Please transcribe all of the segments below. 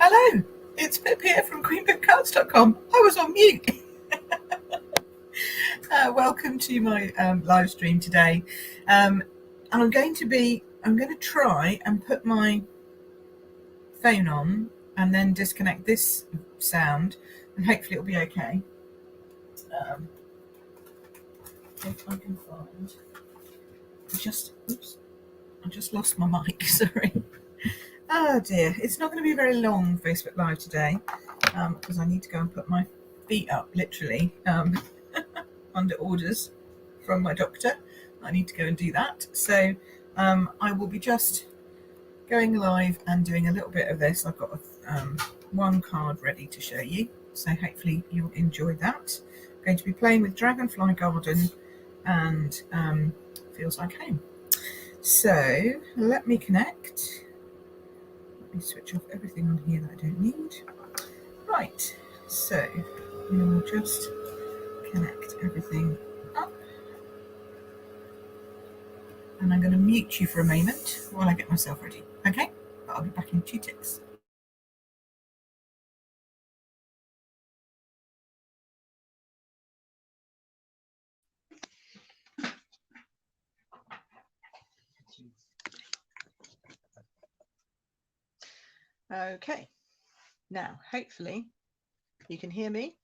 Hello, it's Pip here from queenpipcards.com. I was on mute. Welcome to my live stream today. I'm going to try and put my phone on and then disconnect this sound, and hopefully it'll be okay. If I can find, I just lost my mic. Sorry. Oh dear, it's not going to be a very long Facebook Live today because I need to go and put my feet up, literally, under orders from my doctor. I need to go and do that. So I will be just going live and doing a little bit of this. I've got one card ready to show you, so hopefully you'll enjoy that. I'm going to be playing with Dragonfly Garden and Feels Like Home. So let me connect. Let me switch off everything on here that I don't need. Right, so we will just connect everything up. And I'm going to mute you for a moment while I get myself ready. Okay, but I'll be back in 2 ticks. Okay, now hopefully you can hear me,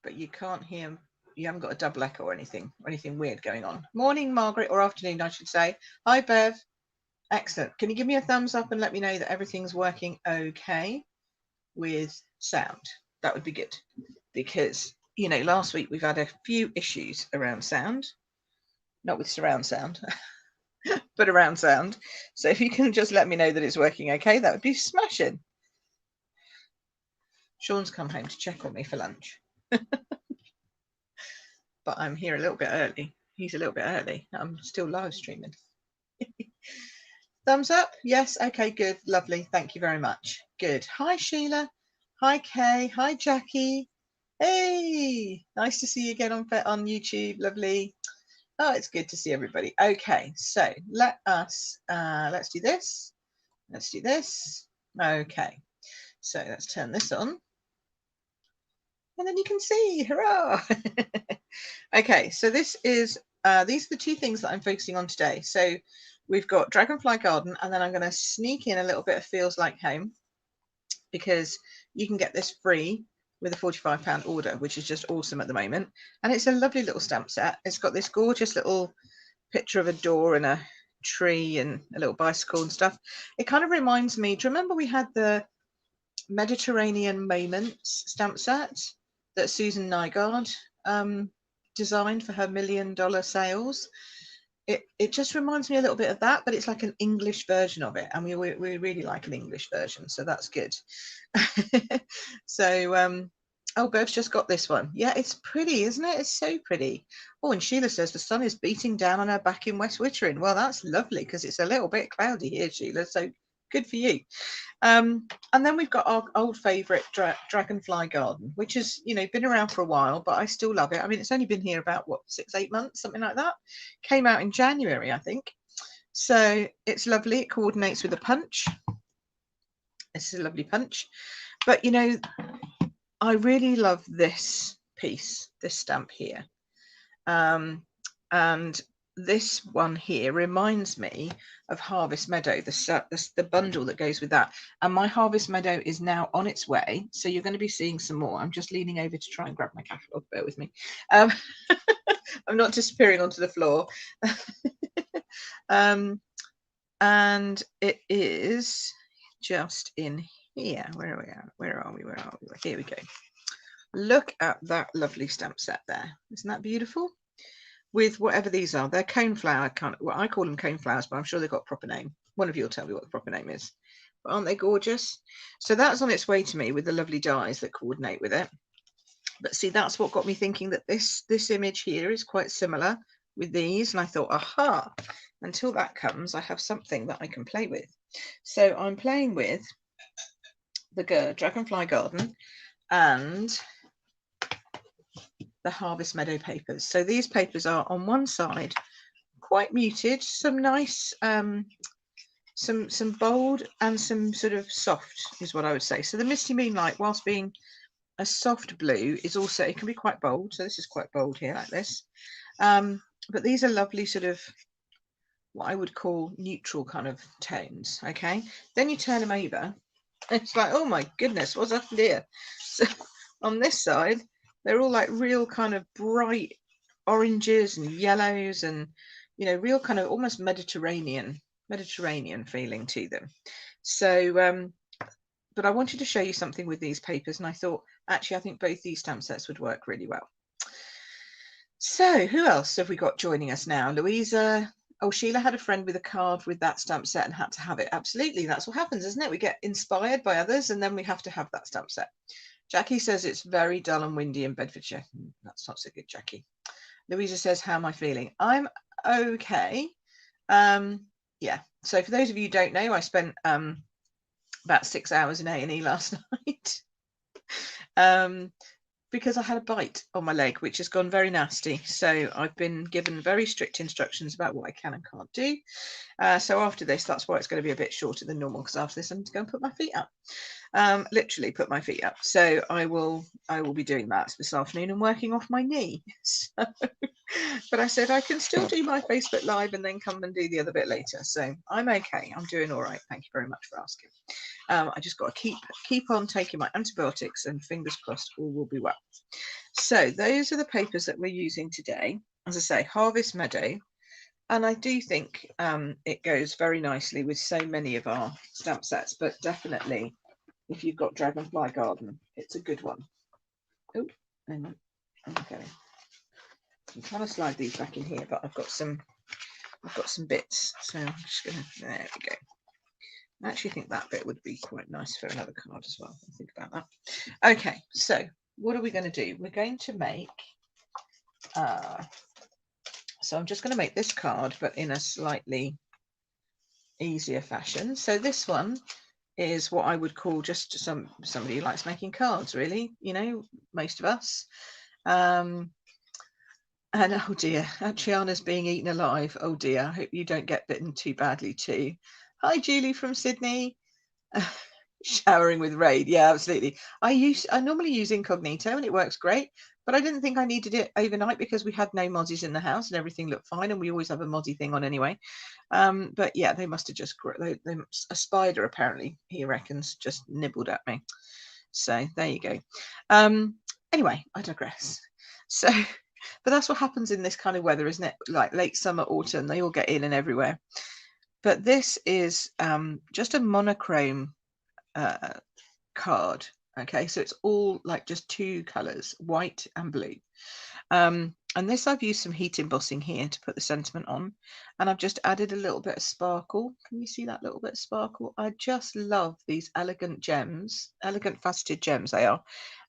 but you can't hear, you haven't got a double echo or anything weird going on. Morning, Margaret, or afternoon, I should say. Hi, Bev. Excellent. Can you give me a thumbs up and let me know that everything's working okay with sound? That would be good, because, you know, last week we've had a few issues around sound, not with surround sound, but around sound. So if you can just let me know that it's working okay, that would be smashing. Sean's come home to check on me for lunch. But I'm here a little bit early. He's a little bit early. I'm still live streaming. Thumbs up? Yes. Okay, good. Lovely. Thank you very much. Good. Hi, Sheila. Hi, Kay. Hi, Jackie. Hey, nice to see you again on YouTube. Lovely. Oh, it's good to see everybody. Okay, so let's do this. Let's do this. Okay, so let's turn this on. And then you can see, hurrah! Okay, so this is these are the 2 things that I'm focusing on today. So we've got Dragonfly Garden, and then I'm going to sneak in a little bit of Feels Like Home, because you can get this free with a £45 order, which is just awesome at the moment. And it's a lovely little stamp set. It's got this gorgeous little picture of a door and a tree and a little bicycle and stuff. It kind of reminds me, do you remember we had the Mediterranean Moments stamp set that Susan Nygaard designed for her $1 million sales? It just reminds me a little bit of that, but it's like an English version of it, and we really like an English version, so that's good. So oh, Bev's just got this one. Yeah, it's pretty, isn't it? It's so pretty. Oh, and Sheila says the sun is beating down on her back in West Wittering. Well, that's lovely, because it's a little bit cloudy here, Sheila, so good for you. And then we've got our old favourite Dragonfly Garden, which has, you know, been around for a while, but I still love it. I mean, it's only been here about, what, 6-8 months, something like that. Came out in January, I think. So it's lovely. It coordinates with a punch. This is a lovely punch. But, you know, I really love this piece, this stamp here. And this one here reminds me of Harvest Meadow, the bundle that goes with that. And my Harvest Meadow is now on its way, so you're going to be seeing some more. I'm just leaning over to try and grab my catalogue, bear with me. I'm not disappearing onto the floor. And it is just in here. Where are we? Here we go. Look at that lovely stamp set there. Isn't that beautiful? With whatever these are, they're coneflower kind of, well, I call them coneflowers, but I'm sure they've got a proper name. One of you will tell me what the proper name is. But aren't they gorgeous? So that's on its way to me with the lovely dies that coordinate with it. But see, that's what got me thinking that this image here is quite similar with these, and I thought, aha, until that comes, I have something that I can play with. So I'm playing with the Dragonfly Garden and the Harvest Meadow papers. So these papers are on one side quite muted, some nice some bold and some sort of soft is what I would say. So the Misty Moonlight, whilst being a soft blue, is also, it can be quite bold. So this is quite bold here, like this. But these are lovely sort of what I would call neutral kind of tones. Okay, then you turn them over. It's like, oh my goodness, what's up here? So on this side, they're all like real kind of bright oranges and yellows, and you know, real kind of almost Mediterranean feeling to them. So but I wanted to show you something with these papers, and I thought actually I think both these stamp sets would work really well. So who else have we got joining us now? Louisa. Oh, Sheila had a friend with a card with that stamp set and had to have it. Absolutely, that's what happens, isn't it? We get inspired by others and then we have to have that stamp set. Jackie says it's very dull and windy in Bedfordshire. That's not so good, Jackie. Louisa says, how am I feeling? I'm okay. Yeah, so for those of you who don't know, I spent about 6 hours in A&E last night. Because I had a bite on my leg, which has gone very nasty. So I've been given very strict instructions about what I can and can't do. So after this, that's why it's going to be a bit shorter than normal, because after this, I need to go and put my feet up. Literally put my feet up. So I will be doing that this afternoon and working off my knee. So, but I said I can still do my Facebook Live and then come and do the other bit later. So I'm okay. I'm doing all right. Thank you very much for asking. I just got to keep on taking my antibiotics, and fingers crossed all will be well. So those are the papers that we're using today. As I say, Harvest Meadow, and I do think it goes very nicely with so many of our stamp sets, but definitely if you've got Dragonfly Garden, it's a good one. Oh, hang on. Okay. I'm trying to slide these back in here, but I've got some bits, so I'm just gonna, there we go. I actually think that bit would be quite nice for another card as well. Think about that. Okay, so what are we going to do? We're going to make, so I'm just going to make this card, but in a slightly easier fashion. So this one is what I would call just somebody who likes making cards, really, you know, most of us. And oh dear, Triana's being eaten alive. Oh dear, I hope you don't get bitten too badly too. Hi, Julie from Sydney. Showering with Raid, yeah, absolutely. I normally use Incognito and it works great, but I didn't think I needed it overnight because we had no mozzies in the house and everything looked fine, and we always have a mozzie thing on anyway. But yeah, they must have just a spider apparently, he reckons, just nibbled at me. So there you go. Anyway, I digress. So but that's what happens in this kind of weather, isn't it? Like late summer, autumn, they all get in and everywhere. But this is just a monochrome card. Okay, so it's all like just two colors, white and blue. And this, I've used some heat embossing here to put the sentiment on, and I've just added a little bit of sparkle. Can you see that little bit of sparkle? I just love these elegant gems, elegant faceted gems they are.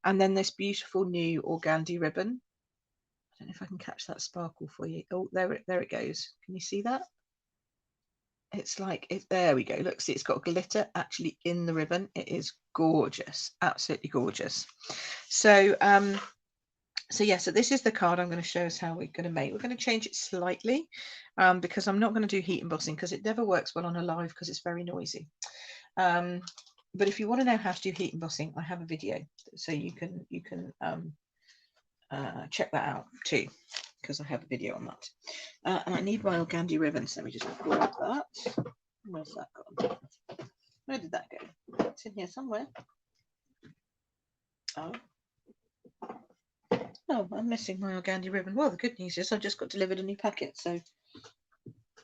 And then this beautiful new organdy ribbon. I don't know if I can catch that sparkle for you. Oh, there it goes. Can you see that? It's like it, there we go. Look, see, it's got glitter actually in the ribbon. It is gorgeous, absolutely gorgeous. So so yeah, so this is the card I'm going to show us how we're going to make. We're going to change it slightly because I'm not going to do heat embossing because it never works well on a live because it's very noisy. But if you want to know how to do heat embossing, I have a video, so you can check that out too, because I have a video on that. And I need my organdy ribbon, so let me just grab that. Where's that gone? Where did that go? It's in here somewhere. Oh, I'm missing my organdy ribbon. Well, the good news is I just got delivered a new packet, so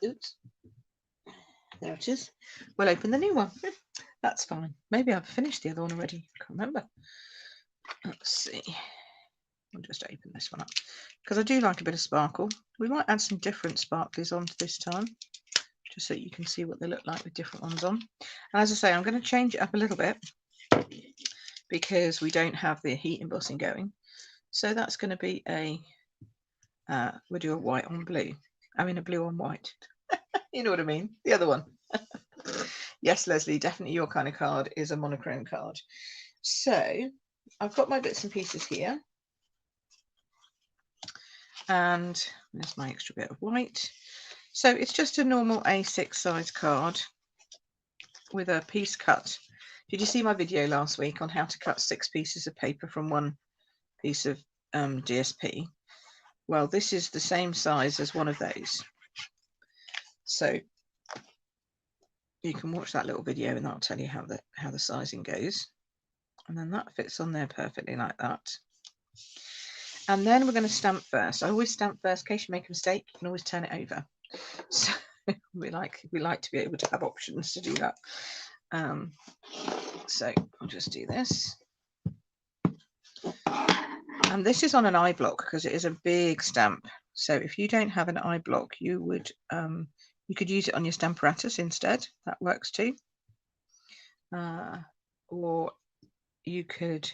oops, there it is. We'll open the new one. That's fine. Maybe I've finished the other one already. I can't remember. Let's see. I'll just open this one up because I do like a bit of sparkle. We might add some different sparklies onto this time, just so you can see what they look like with different ones on. And as I say, I'm going to change it up a little bit because we don't have the heat embossing going. So that's going to be a, we'll do a white on blue. I mean a blue on white. You know what I mean? The other one. Yes, Leslie, definitely your kind of card is a monochrome card. So I've got my bits and pieces here. And there's my extra bit of white. So it's just a normal A6 size card. with a piece cut. Did you see my video last week on how to cut 6 pieces of paper from one piece of DSP? Well, this is the same size as one of those. So you can watch that little video and that'll tell you how the sizing goes. And then that fits on there perfectly like that. And then we're going to stamp first. I always stamp first. In case you make a mistake, you can always turn it over. So we like to be able to have options to do that. So I'll just do this. And this is on an eye block because it is a big stamp. So if you don't have an eye block, you would you could use it on your Stamparatus instead. That works too. Or you could,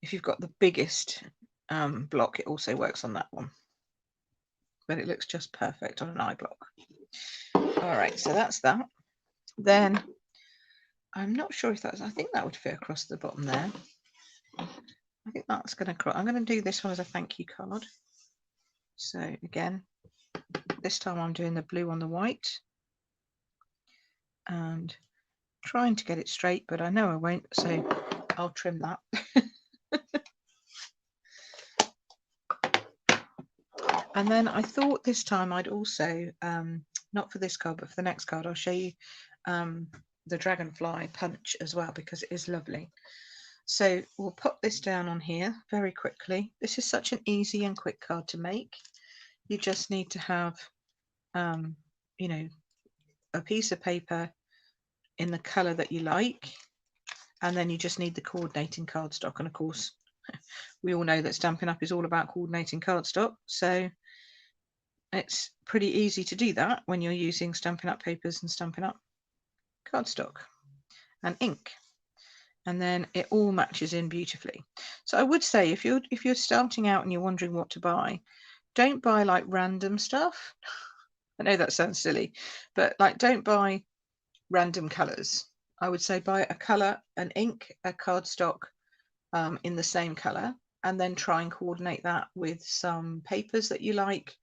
if you've got the biggest block, it also works on that one. But it looks just perfect on an eye block. All right, so that's that. Then I'm not sure if that's, I think that would fit across the bottom there. I think that's going to, I'm going to do this one as a thank you card. So again, this time I'm doing the blue on the white and trying to get it straight, but I know I won't, so I'll trim that. And then I thought this time I'd also, not for this card, but for the next card, I'll show you the Dragonfly Punch as well, because it is lovely. So we'll pop this down on here very quickly. This is such an easy and quick card to make. You just need to have, you know, a piece of paper in the colour that you like, and then you just need the coordinating cardstock. And of course, we all know that Stampin' Up! Is all about coordinating cardstock, so it's pretty easy to do that when you're using Stampin' Up! Papers and Stampin' Up! Cardstock and ink. And then it all matches in beautifully. So I would say if you're starting out and you're wondering what to buy, don't buy like random stuff. I know that sounds silly, but like don't buy random colours. I would say buy a colour, an ink, a cardstock in the same colour, and then try and coordinate that with some papers that you like.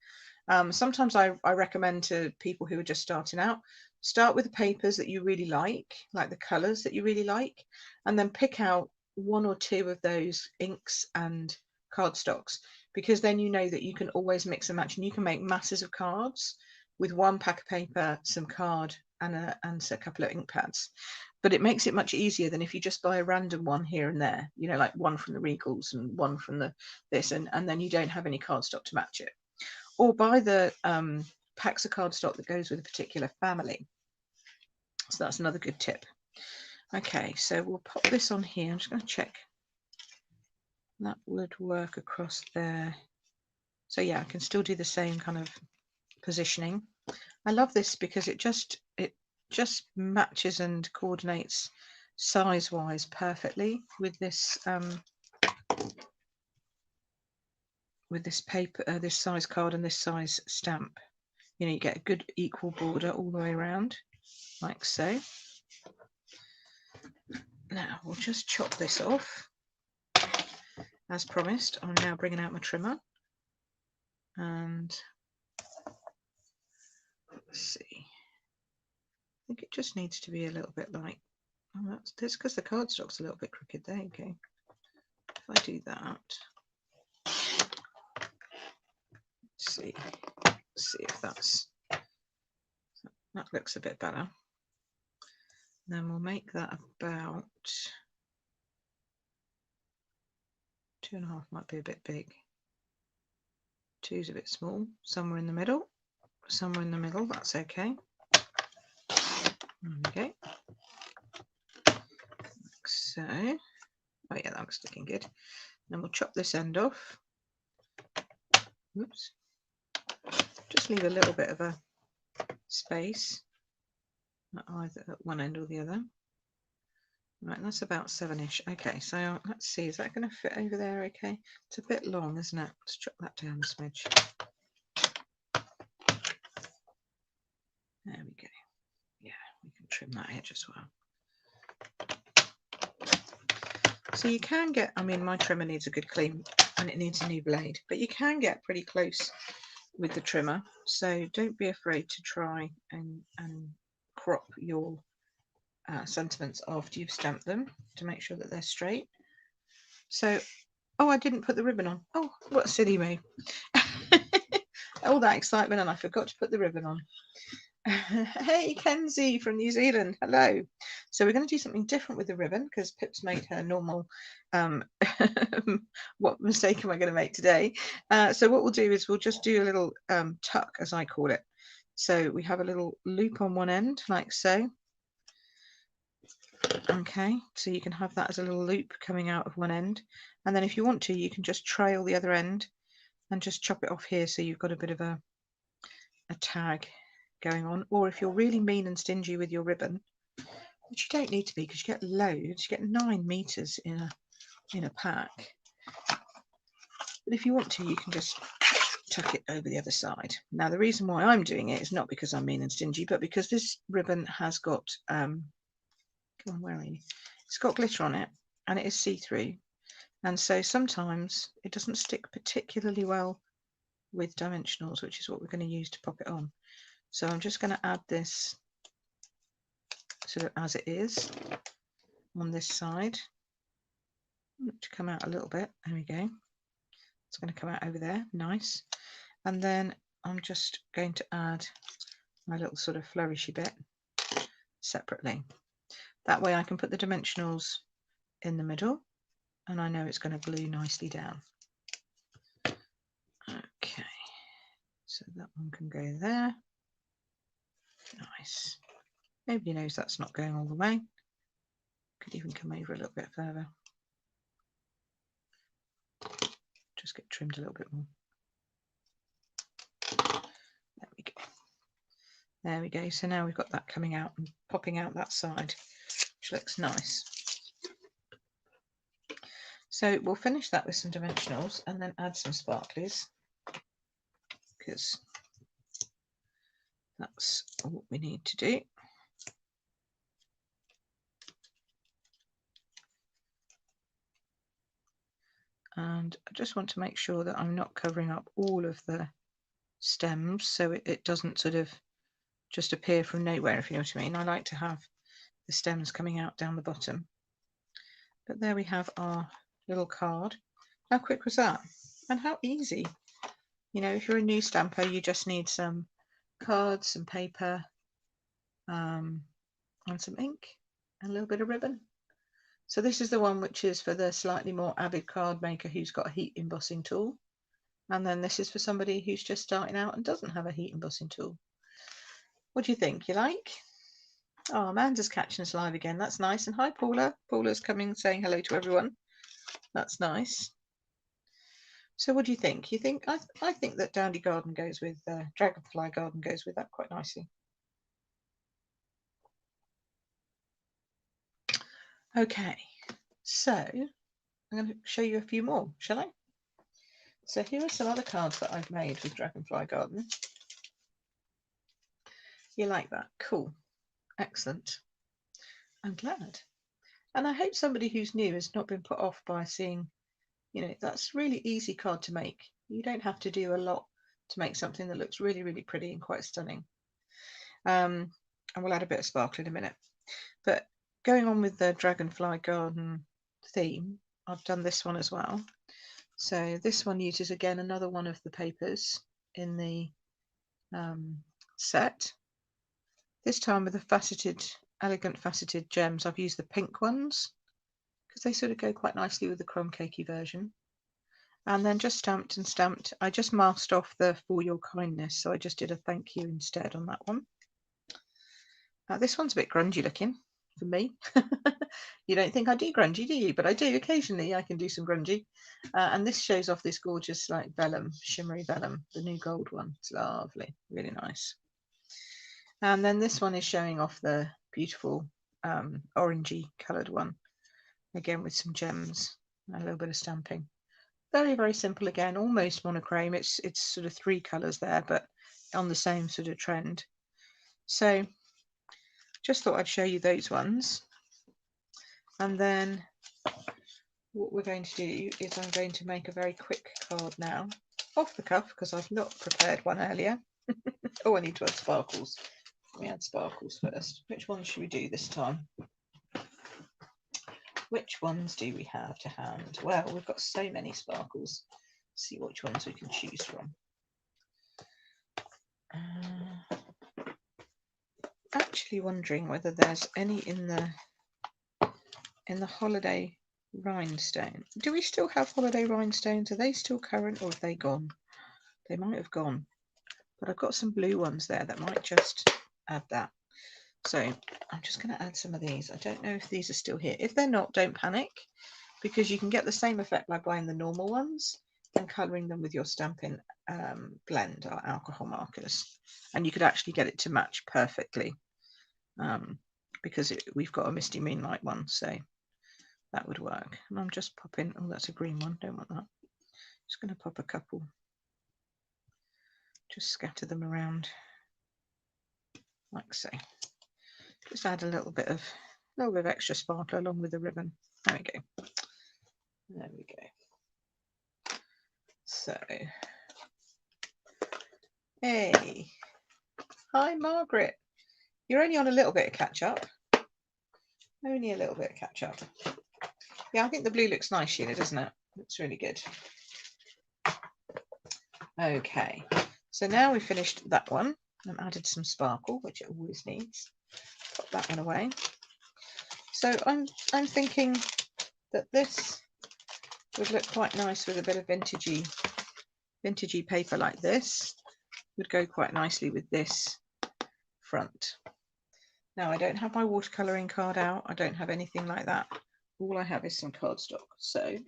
Sometimes I recommend to people who are just starting out, start with the papers that you really like the colours that you really like, and then pick out 1 or 2 of those inks and cardstocks, because then you know that you can always mix and match, and you can make masses of cards with 1 pack of paper, some card, and a couple of ink pads. But it makes it much easier than if you just buy a random one here and there, you know, like one from the Regals and one from the this, and then you don't have any cardstock to match it. Or buy the packs of cardstock that goes with a particular family. So that's another good tip. Okay, so we'll pop this on here. I'm just going to check. That would work across there. So yeah, I can still do the same kind of positioning. I love this because it just matches and coordinates size-wise perfectly with this paper, this size card and this size stamp. You know, you get a good equal border all the way around, like so. Now we'll just chop this off. As promised, I'm now bringing out my trimmer, and let's see. I think it just needs to be a little bit like, oh, that's because the cardstock's a little bit crooked. There you go. If I do that, let's see if that looks a bit better. Then we'll make that about 2.5 might be a bit big. 2's a bit small. Somewhere in the middle. That's okay. There we go. Like so. Oh yeah, that looks looking good. Then we'll chop this end off. Oops. Just leave a little bit of a space at either at one end or the other. Right, that's about 7-ish. Okay, so let's see, is that going to fit over there? Okay, it's a bit long, isn't it? Let's chop that down a smidge. There we go. Yeah, we can trim that edge as well. So you can get, I mean, my trimmer needs a good clean and it needs a new blade, but you can get pretty close with the trimmer. So don't be afraid to try and crop your sentiments after you've stamped them to make sure that they're straight. So, oh, I didn't put the ribbon on. Oh, what a silly me. All that excitement and I forgot to put the ribbon on. Hey, Kenzie from New Zealand. Hello. So we're going to do something different with the ribbon because Pip's made her normal. What mistake am I going to make today? So what we'll do is we'll just do a little tuck, as I call it. So we have a little loop on one end, like so. Okay, so you can have that as a little loop coming out of one end. And then if you want to, you can just trail the other end and just chop it off here so you've got a bit of a tag going on. Or if you're really mean and stingy with your ribbon, which you don't need to be because you get loads, you get 9 meters in a pack. But if you want to, you can just tuck it over the other side. Now the reason why I'm doing it is not because I'm mean and stingy, but because this ribbon has got come on, where are you? It's got glitter on it and it is see-through, and so sometimes it doesn't stick particularly well with dimensionals, which is what we're going to use to pop it on. So I'm just going to add this sort of as it is on this side to come out a little bit. There we go. It's going to come out over there, nice. And then I'm just going to add my little sort of flourishy bit separately. That way I can put the dimensionals in the middle and I know it's going to glue nicely down. Okay, so that one can go there. Nice. Nobody knows that's not going all the way. Could even come over a little bit further. Just get trimmed a little bit more. There we go. There we go. So now we've got that coming out and popping out that side, which looks nice. So we'll finish that with some dimensionals and then add some sparklies, because that's what we need to do. And I just want to make sure that I'm not covering up all of the stems so it doesn't sort of just appear from nowhere, if you know what I mean. I like to have the stems coming out down the bottom. But there we have our little card. How quick was that? And how easy. You know, if you're a new stamper, you just need some cards, some paper, and some ink, and a little bit of ribbon. So this is the one which is for the slightly more avid card maker who's got a heat embossing tool. And then this is for somebody who's just starting out and doesn't have a heat embossing tool. What do you think? You like? Oh, Amanda's catching us live again. That's nice. And hi, Paula. Paula's coming, saying hello to everyone. That's nice. So what do you think? You think? I think that Dandy Garden goes with Dragonfly Garden goes with that quite nicely. Okay, so I'm going to show you a few more, shall I? So here are some other cards that I've made with Dragonfly Garden. You like that? Cool. Excellent. I'm glad. And I hope somebody who's new has not been put off by seeing, you know, that's really easy card to make. You don't have to do a lot to make something that looks really, really pretty and quite stunning. And we'll add a bit of sparkle in a minute. But going on with the Dragonfly Garden theme, I've done this one as well. So this one uses again another one of the papers in the set. This time with the faceted, elegant faceted gems. I've used the pink ones because they sort of go quite nicely with the crumb cakey version. And then just stamped and stamped. I just masked off the For Your Kindness, so I just did a thank you instead on that one. This one's a bit grungy looking for me. You don't think I do grungy, do you? But I do occasionally. I can do some grungy. And this shows off this gorgeous like vellum, shimmery vellum, the new gold one. It's lovely, really nice. And then this one is showing off the beautiful orangey coloured one, again with some gems and a little bit of stamping. Very, very simple again, almost monochrome. It's sort of 3 colours there, but on the same sort of trend. So just thought I'd show you those ones. And then what we're going to do is I'm going to make a very quick card now, off the cuff, because I've not prepared one earlier. Oh, I need to add sparkles. Let me add sparkles first. Which ones should we do this time? Which ones do we have to hand? Well, we've got so many sparkles. Let's see which ones we can choose from. Actually wondering whether there's any in the holiday rhinestone. Do we still have holiday rhinestones? Are they still current or have they gone? They might have gone, but I've got some blue ones there that might just add that. So I'm just going to add some of these. I don't know if these are still here. If they're not, don't panic, because you can get the same effect by buying the normal ones and colouring them with your Stampin' blend or alcohol markers, and you could actually get it to match perfectly, because we've got a Misty Moonlight one, so that would work. And I'm just popping, oh, that's a green one, don't want that. Just going to pop a couple, just scatter them around like so. Just add a little bit of extra sparkle along with the ribbon. There we go. There we go. So, hey, hi Margaret. You're only on a little bit of catch up. Only a little bit of catch up. Yeah, I think the blue looks nice, Sheila, doesn't it? Looks really good. Okay, so now we've finished that one and added some sparkle, which it always needs. Pop that one away. So I'm thinking that this would look quite nice with a bit of vintagey paper like this. Would go quite nicely with this front. Now I don't have my watercolouring card out. I don't have anything like that. All I have is some cardstock. So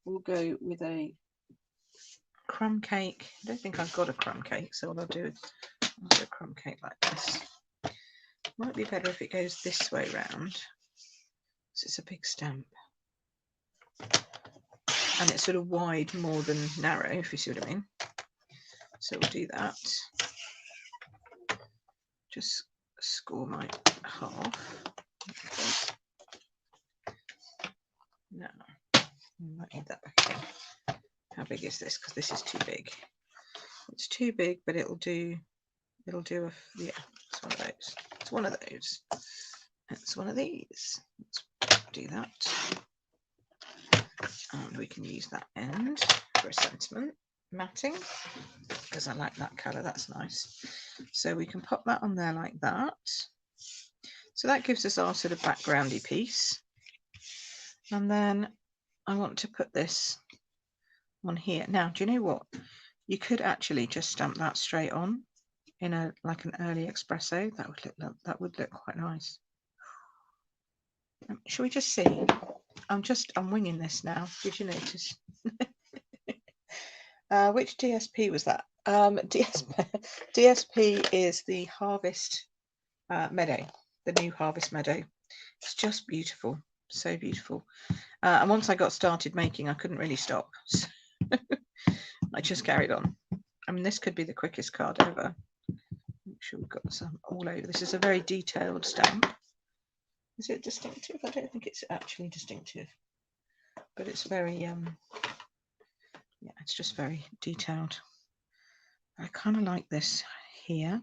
we'll go with a crumb cake. I don't think I've got a crumb cake, so what I'll do is I'll do a crumb cake like this. Might be better if it goes this way round, because it's a big stamp. And it's sort of wide more than narrow, if you see what I mean. So we'll do that. Just score my half. No, I might need that back in. How big is this? Because this is too big. It's too big, but it'll do yeah, it's one of those. It's one of those. It's one of these. Let's do that. And we can use that end for a sentiment matting, because I like that colour. That's nice. So we can pop that on there like that. So that gives us our sort of backgroundy piece. And then I want to put this on here. Now, do you know what? You could actually just stamp that straight on in like an early espresso. That would look quite nice. Shall we just see? I'm winging this now. Did you notice? Which DSP was that? DSP is the Harvest Meadow, the new Harvest Meadow. It's just beautiful, so beautiful. And once I got started making, I couldn't really stop. So I just carried on. I mean, this could be the quickest card ever. Make sure we've got some all over. This is a very detailed stamp. Is it distinctive? I don't think it's actually distinctive, but it's very yeah, it's just very detailed. I kind of like this here,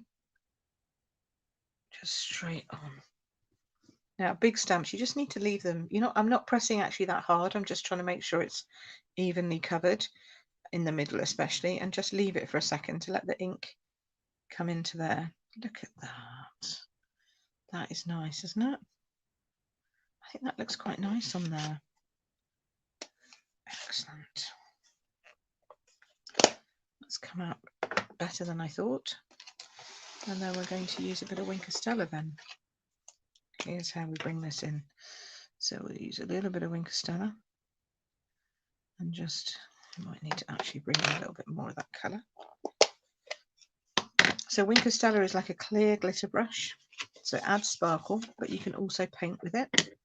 just straight on. Now, big stamps, you just need to leave them, I'm not pressing actually that hard. I'm just trying to make sure it's evenly covered in the middle, especially, and just leave it for a second to let the ink come into there. Look at that. That is nice, isn't it? I think that looks quite nice on there. Excellent. That's come out better than I thought. And then we're going to use a bit of Stella then. Here's how we bring this in. So we'll use a little bit of Stella, and just, you might need to actually bring in a little bit more of that colour. So Stella is like a clear glitter brush. So it adds sparkle, but you can also paint with it.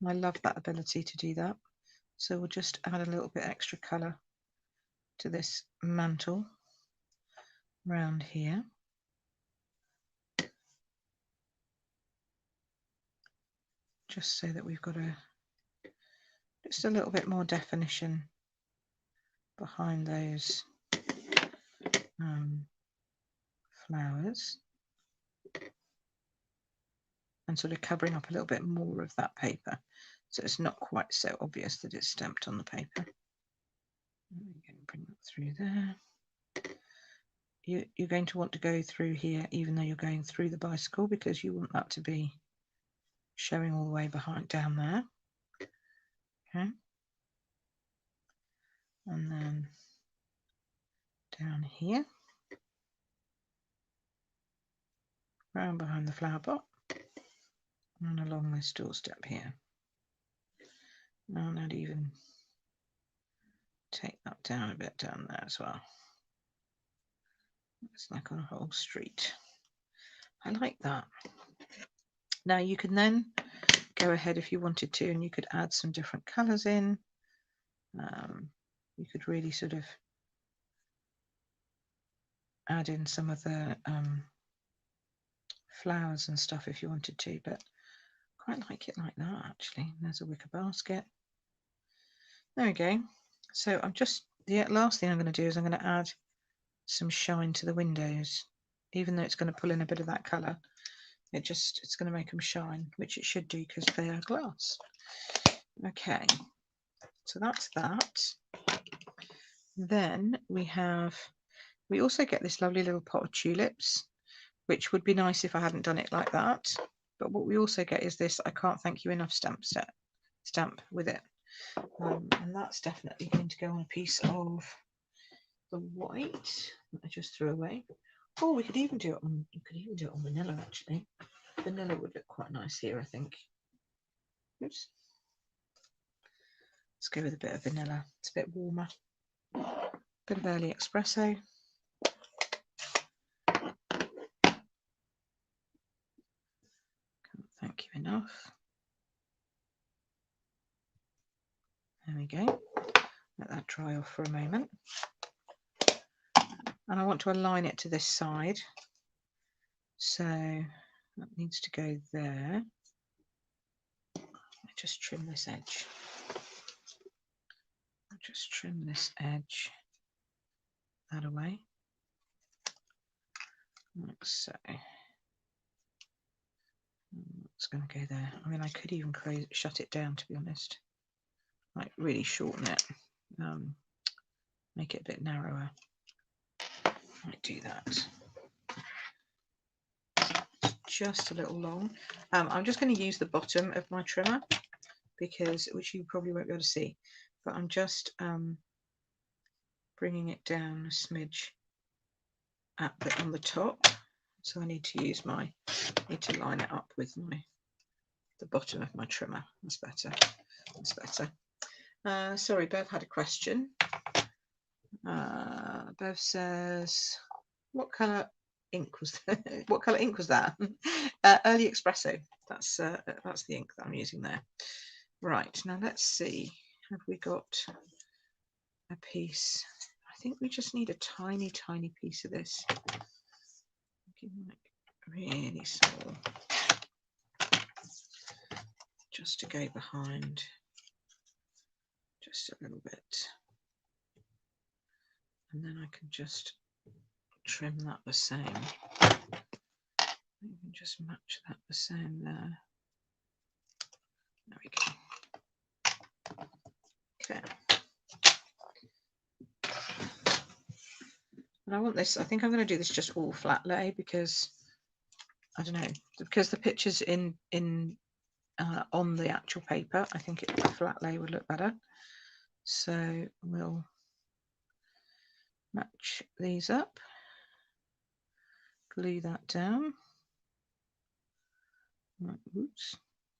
And I love that ability to do that. So we'll just add a little bit extra colour to this mantle round here. Just so that we've got just a little bit more definition behind those flowers. and sort of covering up a little bit more of that paper, so it's not quite so obvious that it's stamped on the paper. Bring that through there. You're going to want to go through here even though you're going through the bicycle, because you want that to be showing all the way behind down there. Okay, and then down here, round behind the flower pot, and along this doorstep here. And I'd even take that down a bit down there as well. It's like on a whole street. I like that. Now you can then go ahead if you wanted to, and you could add some different colours in. You could really sort of add in some of the flowers and stuff if you wanted to, but quite like it like that actually. There's a wicker basket. There we go. So I'm just, the last thing I'm going to do is I'm going to add some shine to the windows. Even though it's going to pull in a bit of that colour, it's going to make them shine, which it should do because they are glass. Okay, so that's that. Then we also get this lovely little pot of tulips, which would be nice if I hadn't done it like that. But what we also get is this I can't thank you enough stamp with it. And that's definitely going to go on a piece of the white that I just threw away. Oh, we could even do it on vanilla actually. Vanilla would look quite nice here, I think. Oops. Let's go with a bit of vanilla. It's a bit warmer. Bit of early espresso. Can't thank you enough. There we go. Let that dry off for a moment. And I want to align it to this side. So that needs to go there. I just trim this edge. I'll just trim this edge that away, like so. It's going to go there. I mean, I could even shut it down, to be honest, like really shorten it, make it a bit narrower. I might do that. Just a little long. I'm just going to use the bottom of my trimmer which you probably won't be able to see, but I'm just bringing it down a smidge on the top. So I need to line it up with the bottom of my trimmer. That's better. That's better. Sorry, Bev had a question. Bev says, "What colour ink was that?" What colour ink was that? Early espresso. That's the ink that I'm using there. Right, now let's see. Have we got a piece? I think we just need a tiny, tiny piece of this. Really small. Just to go behind. Just a little bit. And then I can just trim that the same. You can just match that the same there. There we go. Okay. And I want this, I think I'm going to do this just all flat lay because, I don't know, because the picture's on the actual paper, I think a flat lay would look better. So we'll match these up, glue that down,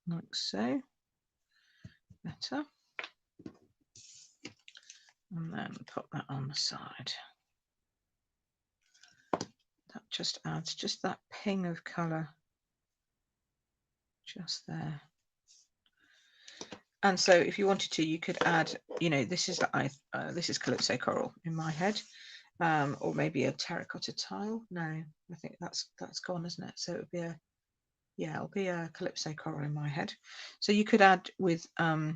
like so, better, and then pop that on the side. That just adds just that ping of colour just there. And so if you wanted to, you could add, this is Calypso Coral in my head, or maybe a terracotta tile. No, I think that's gone, isn't it? So it'll be a Calypso Coral in my head. So you could add with a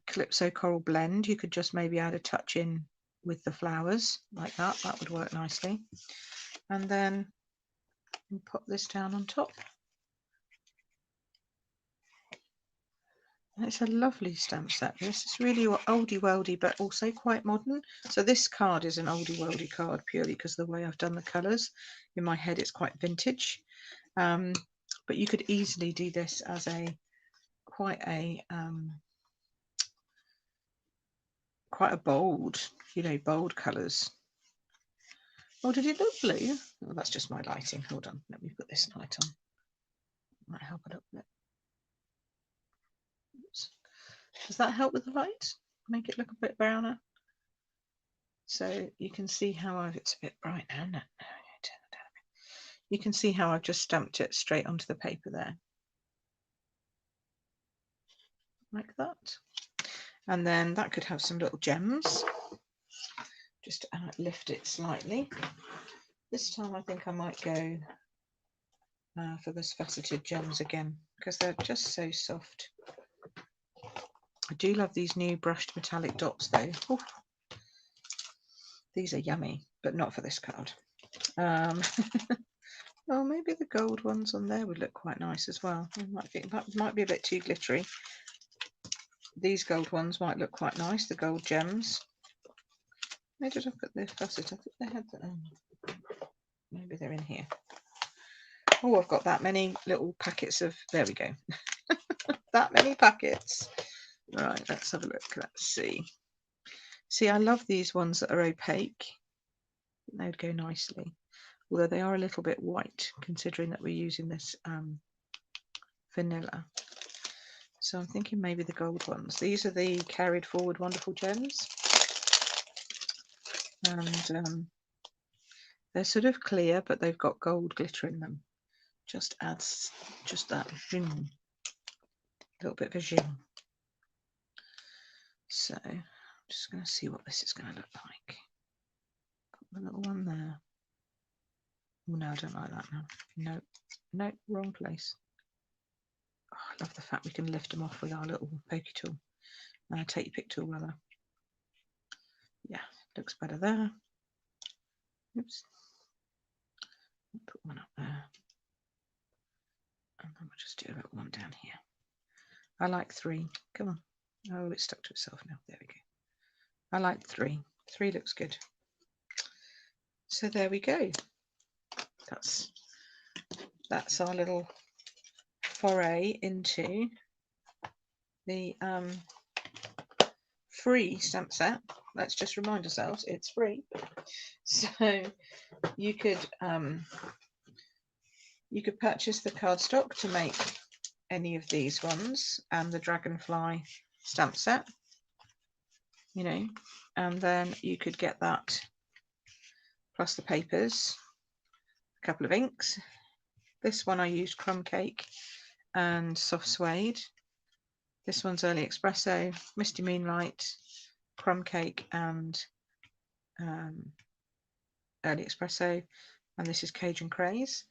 Calypso Coral blend, you could just maybe add a touch in with the flowers like that. That would work nicely. And then pop this down on top. It's a lovely stamp set. This is really oldie worldy, but also quite modern. So this card is an oldie worldy card purely because of the way I've done the colours. In my head, it's quite vintage. But you could easily do this as quite a bold, bold colours. Oh, did it look blue? Oh, that's just my lighting. Hold on, let me put this light on. Might help a little bit. Oops. Does that help with the light? Make it look a bit browner. So you can see how it's a bit bright now. No, you can see how I've just stamped it straight onto the paper there, like that. And then that could have some little gems. Just lift it slightly. This time I think I might go for those faceted gems again because they're just so soft. I do love these new brushed metallic dots though. Ooh. These are yummy, but not for this card. Oh, maybe the gold ones on there would look quite nice as well. That might be a bit too glittery. These gold ones might look quite nice, the gold gems. Where did I put the facet? I think they had them. Maybe they're in here. Oh, I've got that many little packets of, there we go. That many packets. Right, let's have a look. Let's see. See, I love these ones that are opaque. They would go nicely. Although they are a little bit white, considering that we're using this vanilla. So I'm thinking maybe the gold ones. These are the carried forward wonderful gems. And they're sort of clear, but they've got gold glitter in them. Just adds just that zing, a little bit of a zing. So I'm just going to see what this is going to look like. Put the little one there. Oh, no, I don't like that now. No, wrong place. Oh, I love the fact we can lift them off with our little pokey tool. Take your pick tool rather. Yeah, looks better there. Oops. Put one up there. And then we'll just do a little one down here. I like 3. Come on. Oh, it's stuck to itself now. There we go. I like 3. 3 looks good. So there we go. That's our little foray into the free stamp set. Let's just remind ourselves it's free. So you could purchase the cardstock to make any of these ones and the Dragonfly stamp set, and then you could get that plus the papers, a couple of inks. This one I used Crumb Cake and Soft Suede. This one's Early Espresso, Misty Moonlight, Crumb Cake and Early Espresso, and this is Cajun Craze.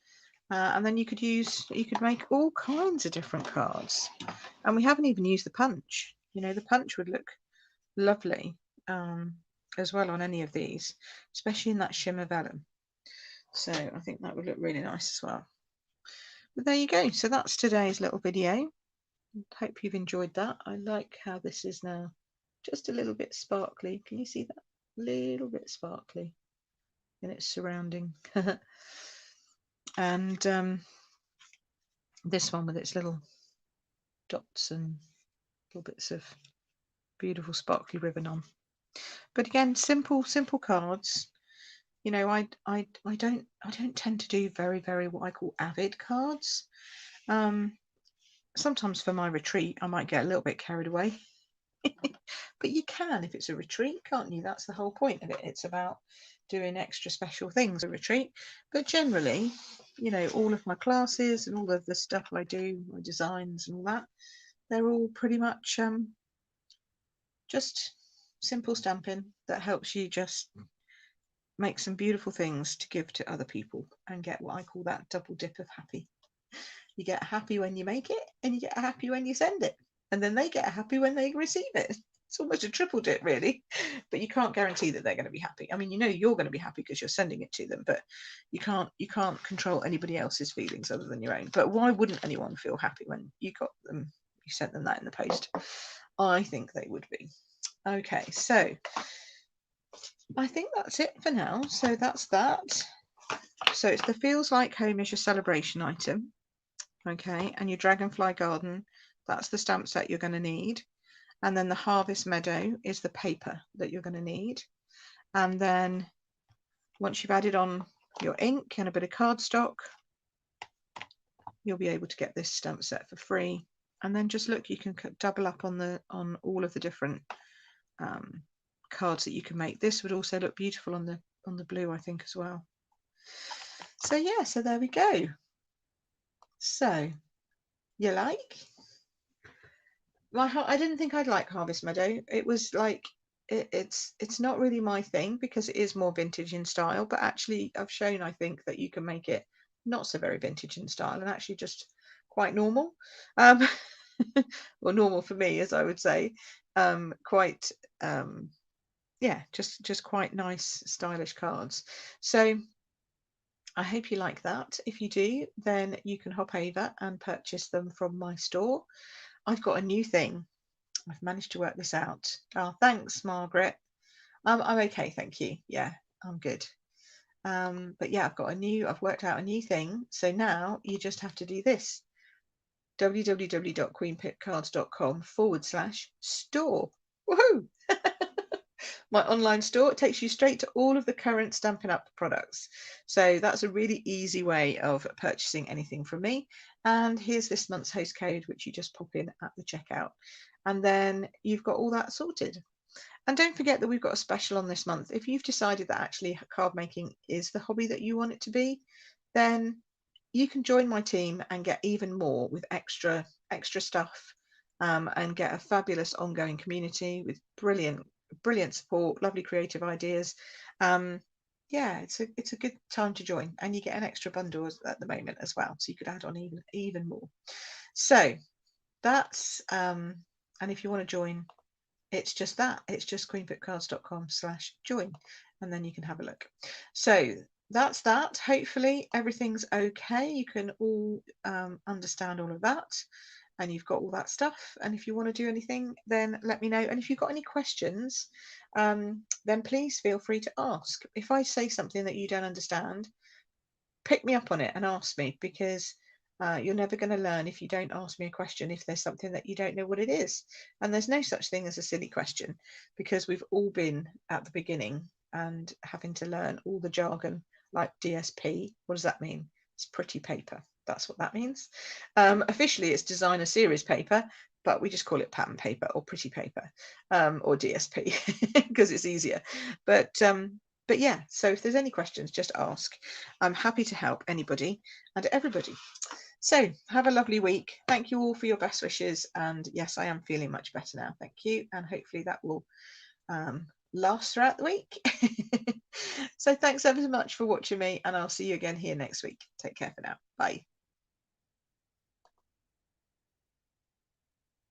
And then you could make all kinds of different cards. And we haven't even used the punch. The punch would look lovely as well on any of these, especially in that shimmer vellum. So I think that would look really nice as well. But there you go. So that's today's little video. Hope you've enjoyed that. I like how this is now just a little bit sparkly. Can you see that? A little bit sparkly in its surrounding. And this one with its little dots and little bits of beautiful sparkly ribbon on. But again, simple cards. I don't tend to do very, very what I call avid cards. Sometimes for my retreat I might get a little bit carried away. But you can if it's a retreat, can't you? That's the whole point of it. It's about doing extra special things at a retreat. But generally, all of my classes and all of the stuff I do, my designs and all that, they're all pretty much just simple stamping that helps you just make some beautiful things to give to other people and get what I call that double dip of happy. You get happy when you make it and you get happy when you send it, and then they get happy when they receive it. It's almost a triple dip really, but you can't guarantee that they're going to be happy. I mean, you're going to be happy because you're sending it to them, but you can't control anybody else's feelings other than your own. But why wouldn't anyone feel happy when you got them you sent them that in the post. I think they would be. Okay, so I think that's it for now. So that's that. So it's the Feels Like Home is your celebration item. Okay, and your Dragonfly Garden, that's the stamp set you're going to need. And then the Harvest Meadow is the paper that you're going to need. And then once you've added on your ink and a bit of cardstock, you'll be able to get this stamp set for free. And then just look, you can double up on all of the different cards that you can make. This would also look beautiful on the blue, I think, as well. So yeah, so there we go. So you like? I didn't think I'd like Harvest Meadow. It was like it's not really my thing because it is more vintage in style, but actually I've shown, I think, that you can make it not so very vintage in style and actually just quite normal, or normal for me, as I would say, quite yeah, just quite nice stylish cards. So I hope you like that. If you do, then you can hop over and purchase them from my store. I've got a new thing. I've managed to work this out. Oh, thanks, Margaret. I'm okay, thank you. Yeah, I'm good. But yeah, I've worked out a new thing. So now you just have to do this: www.queenpipcards.com/store. Woohoo! My online store. It takes you straight to all of the current Stampin' Up products. So that's a really easy way of purchasing anything from me. And here's this month's host code, which you just pop in at the checkout. And then you've got all that sorted. And don't forget that we've got a special on this month. If you've decided that actually card making is the hobby that you want it to be, then you can join my team and get even more with extra stuff, and get a fabulous ongoing community with brilliant support, lovely creative ideas. Yeah, it's a good time to join, and you get an extra bundle at the moment as well, so you could add on even more. So that's and if you want to join, it's just queenpipcards.com/join, and then you can have a look. So that's that. Hopefully everything's okay. You can all understand all of that, and you've got all that stuff. And if you want to do anything, then let me know. And if you've got any questions, then please feel free to ask. If I say something that you don't understand, pick me up on it and ask me, because you're never going to learn if you don't ask me a question if there's something that you don't know what it is. And there's no such thing as a silly question, because we've all been at the beginning and having to learn all the jargon like DSP. What does that mean? It's pretty paper. That's what that means. Officially, it's designer series paper, but we just call it pattern paper or pretty paper, or DSP, because it's easier. But yeah, so if there's any questions, just ask. I'm happy to help anybody and everybody. So have a lovely week. Thank you all for your best wishes. And yes, I am feeling much better now. Thank you. And hopefully that will last throughout the week. So thanks ever so much for watching me, and I'll see you again here next week. Take care for now. Bye.